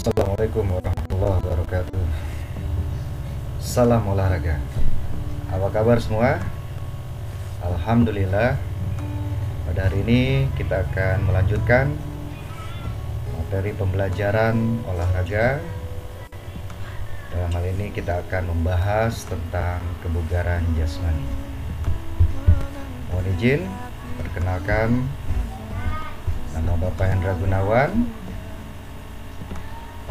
Assalamualaikum warahmatullahi wabarakatuh. Salam olahraga. Apa kabar semua? Alhamdulillah. Pada hari ini kita akan melanjutkan materi pembelajaran olahraga. Dalam hal ini kita akan membahas tentang kebugaran jasmani. Mohon izin, perkenalkan, nama Bapak Hendra Gunawan,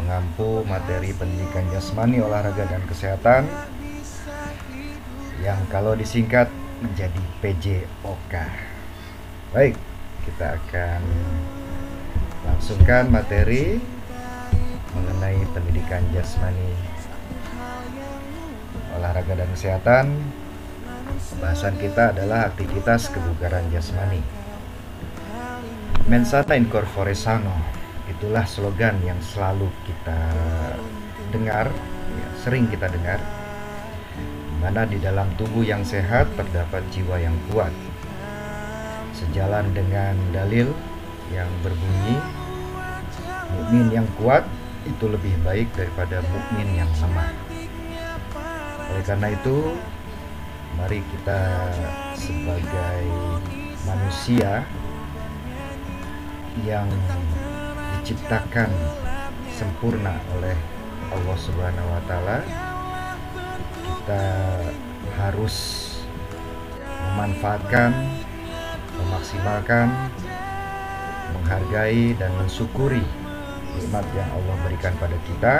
pengampu materi pendidikan jasmani, olahraga, dan kesehatan, yang kalau disingkat menjadi PJOK. Baik, kita akan langsungkan materi mengenai pendidikan jasmani, olahraga, dan kesehatan. Bahasan kita adalah aktivitas kebugaran jasmani. Mensana in corpore sano, itulah slogan yang selalu kita dengar, ya, sering kita dengar, di mana di dalam tubuh yang sehat terdapat jiwa yang kuat. Sejalan dengan dalil yang berbunyi, mukmin yang kuat itu lebih baik daripada mukmin yang lemah. Oleh karena itu, mari kita sebagai manusia yang diciptakan sempurna oleh Allah Subhanahu wa Ta'ala, kita harus memanfaatkan, memaksimalkan, menghargai, dan mensyukuri nikmat yang Allah berikan pada kita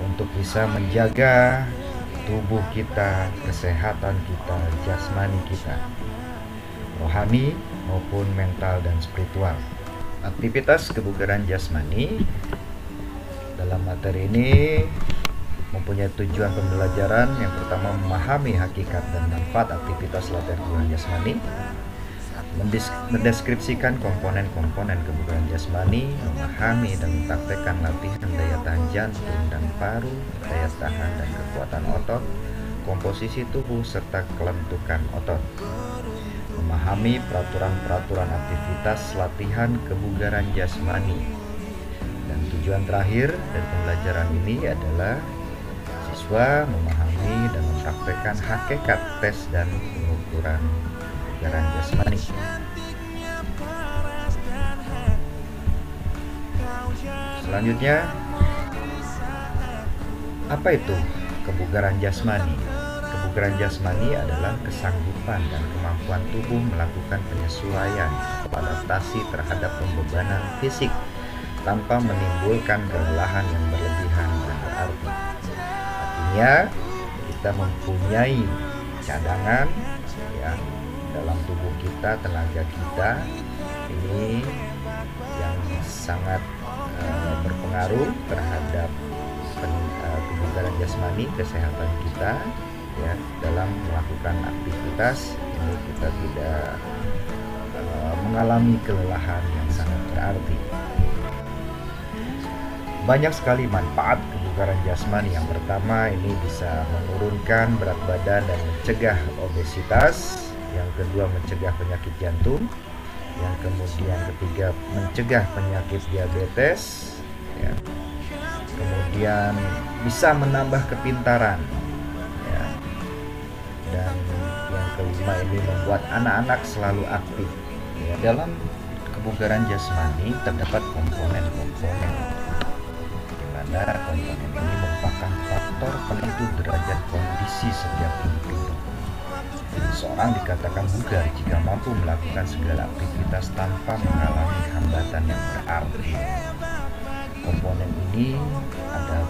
untuk bisa menjaga tubuh kita, kesehatan kita, jasmani kita, rohani maupun mental dan spiritual. Aktivitas kebugaran jasmani dalam materi ini mempunyai tujuan pembelajaran. Yang pertama, memahami hakikat dan manfaat aktivitas latihan kebugaran jasmani, mendeskripsikan komponen-komponen kebugaran jasmani, memahami dan mempraktekkan latihan daya tahan jantung dan paru, daya tahan dan kekuatan otot, komposisi tubuh, serta kelentukan otot. Memahami peraturan-peraturan aktivitas latihan kebugaran jasmani. Dan tujuan terakhir dari pembelajaran ini adalah siswa memahami dan mempraktekkan hakikat tes dan pengukuran kebugaran jasmani. Selanjutnya, apa itu kebugaran jasmani? Kebugaran jasmani adalah kesanggupan dan kemampuan tubuh melakukan penyesuaian atau adaptasi terhadap pembebanan fisik tanpa menimbulkan kelelahan yang berlebihan dan berarti. Artinya, kita mempunyai cadangan, ya, dalam tubuh kita, tenaga kita ini yang sangat berpengaruh terhadap kebugaran jasmani, kesehatan kita, ya, dalam melakukan aktivitas ini kita tidak mengalami kelelahan yang sangat berarti. Banyak sekali manfaat kebugaran jasmani. Yang pertama, ini bisa menurunkan berat badan dan mencegah obesitas. Yang kedua, mencegah penyakit jantung. Yang kemudian ketiga, mencegah penyakit diabetes, ya. Kemudian bisa menambah kepintaran, ya. Dan yang kelima, ini membuat anak-anak selalu aktif, ya. Dalam kebugaran jasmani terdapat komponen-komponen, di mana komponen ini merupakan faktor penentu derajat kondisi setiap individu. Seorang dikatakan bugar jika mampu melakukan segala aktivitas tanpa mengalami hambatan yang berarti. Komponen ini ada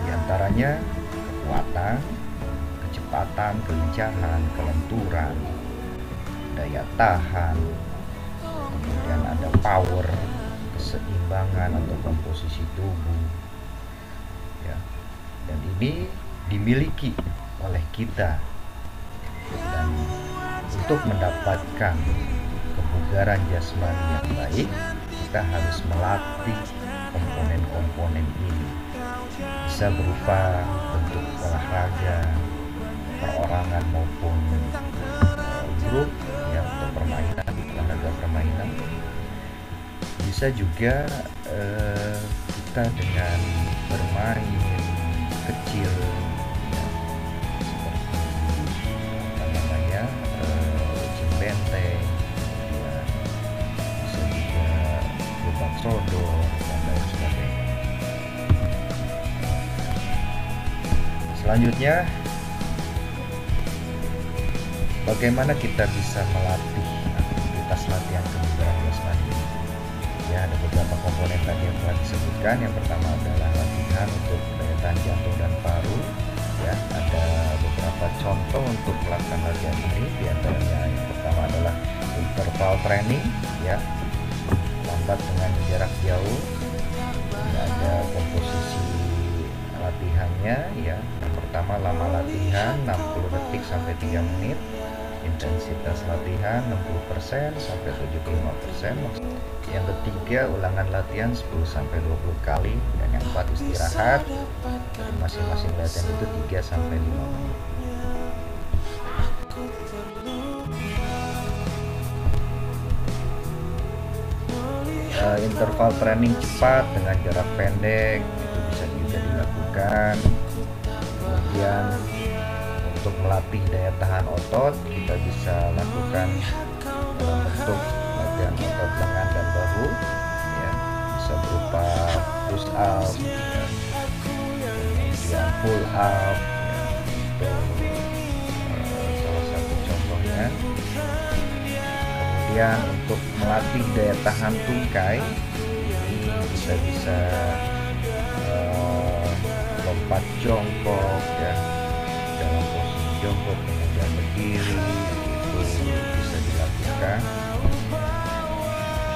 diantaranya kekuatan, kecepatan, kelincahan, kelenturan, daya tahan, kemudian ada power, keseimbangan atau komposisi tubuh, ya. Dan ini dimiliki oleh kita. Dan untuk mendapatkan kebugaran jasmani yang baik, kita harus melatih komponen-komponen ini. Bisa berupa bentuk olahraga, perorangan maupun grup, ya, atau permainan, olahraga permainan. Bisa juga kita dengan bermain kecil, ya, seperti apa namanya, ujung benteng, ya, bisa juga lubang sodor dan lain sebagainya. Selanjutnya, bagaimana kita bisa melatih aktivitas latihan kebugaran jasmani? Ya, ada beberapa komponen tadi yang telah disebutkan. Yang pertama adalah latihan untuk daya tahan jantung dan paru. Ya, ada beberapa contoh untuk melakukan latihan ini. Di antaranya yang pertama adalah interval training, ya, lambat dengan jarak jauh. Ini ada komposisi latihannya, ya. Yang pertama, lama latihan 60 detik sampai 3 menit. Intensitas latihan 60% sampai 75%. Yang ketiga, ulangan latihan 10 sampai 20 kali. Dan yang keempat, istirahat. Jadi masing-masing latihan itu 3 sampai 5 menit. Interval training cepat dengan jarak pendek itu bisa juga dilakukan. Kemudian untuk melatih daya tahan otot, kita bisa lakukan dalam bentuk latihan otot lengan dan bahu, ya, bisa berupa push up, ya, kemudian pull up, ya, itu salah satu contohnya. Kemudian untuk melatih daya tahan tungkai, ini kita bisa lompat jongkok, ya, dalam posisi jongkok kemudian berdiri, itu bisa dilakukan.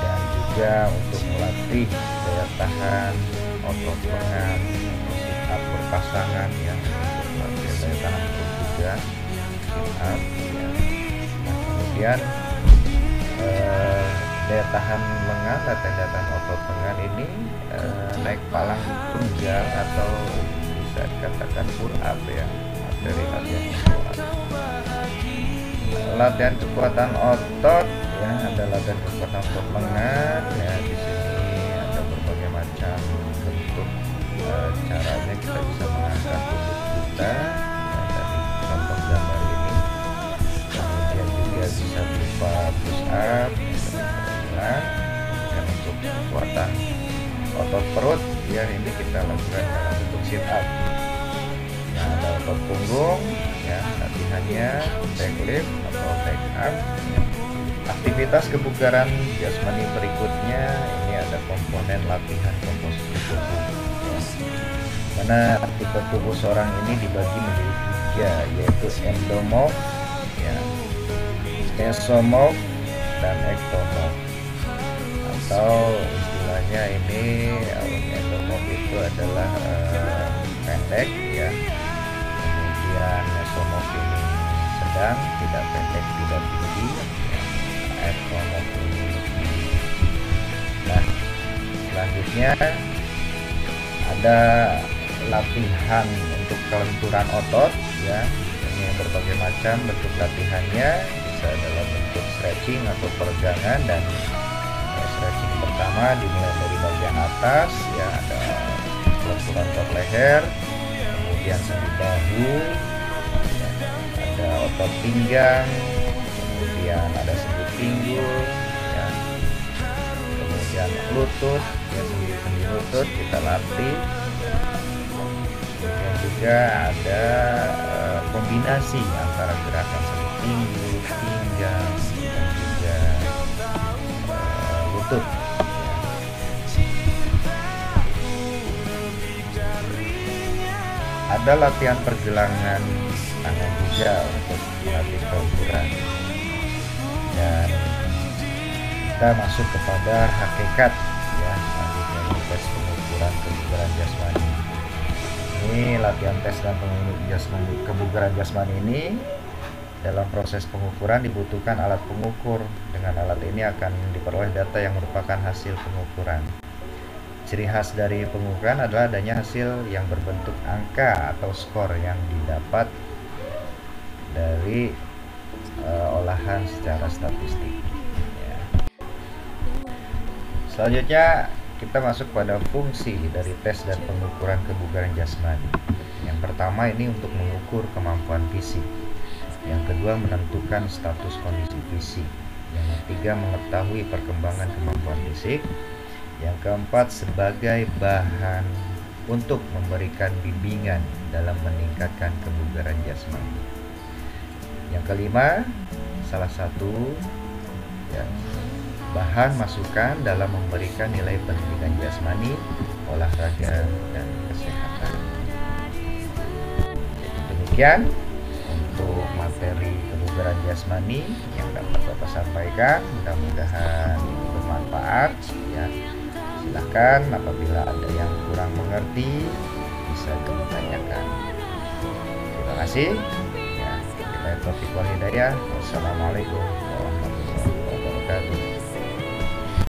Dan juga untuk melatih daya tahan otot lengan, sit up berpasangan, ya, untuk melatih daya tahan otot juga sit up, ya. Nah, kemudian daya tahan lengan, latihan daya tahan otot lengan ini naik palang tunggal atau bisa dikatakan pull up, ya, dari latihan pull up. Latihan kekuatan otot, ya, ada latihan kekuatan otot lengan, ya. Di sini ada berbagai macam bentuk caranya kita bisa mengangkat tubuh kita, ya, dari contoh gambar ini. Kemudian juga bisa berupa push up, dan untuk kekuatan otot perut, ya, ini kita lakukan dalam bentuk sit up. Nah, ada otot punggung, ya, latihannya deadlift atau back up. Aktivitas kebugaran jasmani berikutnya, ini ada komponen latihan komposisi tubuh, ya. Karena tipe tubuh seorang ini dibagi menjadi 3, yaitu endomorph, ya, mesomorph, dan ectomorph. Atau istilahnya ini, endomorph itu adalah pendek, ya. Kemudian mesomorph ini sedang, tidak pendek, tidak tinggi. Ectomorph ini tinggi. Nah, selanjutnya ada latihan untuk kelenturan otot, ya. Ini berbagai macam bentuk latihannya, bisa dalam bentuk stretching atau peregangan. Dan stretching pertama dimulai dari bagian atas, ya, ada kelenturan otot leher, kemudian sendi bahu, ya, ada otot pinggang, kemudian ada sendi pinggul, ya, kemudian lutut, ya, sendi lutut kita latih. Kemudian juga ada kombinasi antara gerakan sendi pinggul, pinggang, dan juga lutut. Ada latihan pergelangan tangan juga untuk melatih kelenturan. Dan kita masuk kepada hakikat, ya, selanjutnya tes pengukuran kebugaran jasmani. Ini latihan tes dan kebugaran jasmani ini, dalam proses pengukuran dibutuhkan alat pengukur. Dengan alat ini akan diperoleh data yang merupakan hasil pengukuran. Ciri khas dari pengukuran adalah adanya hasil yang berbentuk angka atau skor yang didapat dari olahan secara statistik, ya. Selanjutnya kita masuk pada fungsi dari tes dan pengukuran kebugaran jasmani. Yang pertama ini untuk mengukur kemampuan fisik. Yang kedua menentukan status kondisi fisik. Yang ketiga mengetahui perkembangan kemampuan fisik. Yang keempat sebagai bahan untuk memberikan bimbingan dalam meningkatkan kebugaran jasmani. Yang kelima, salah satu bahan masukan dalam memberikan nilai pendidikan jasmani, olahraga, dan kesehatan. Jadi demikian untuk materi kebugaran jasmani yang dapat Bapak sampaikan. Mudah-mudahan bermanfaat ya. Silakan apabila ada yang kurang mengerti bisa ditanyakan. Terima kasih. Ya, kita Taufiq wal Hidayah. Wassalamualaikum warahmatullahi wabarakatuh.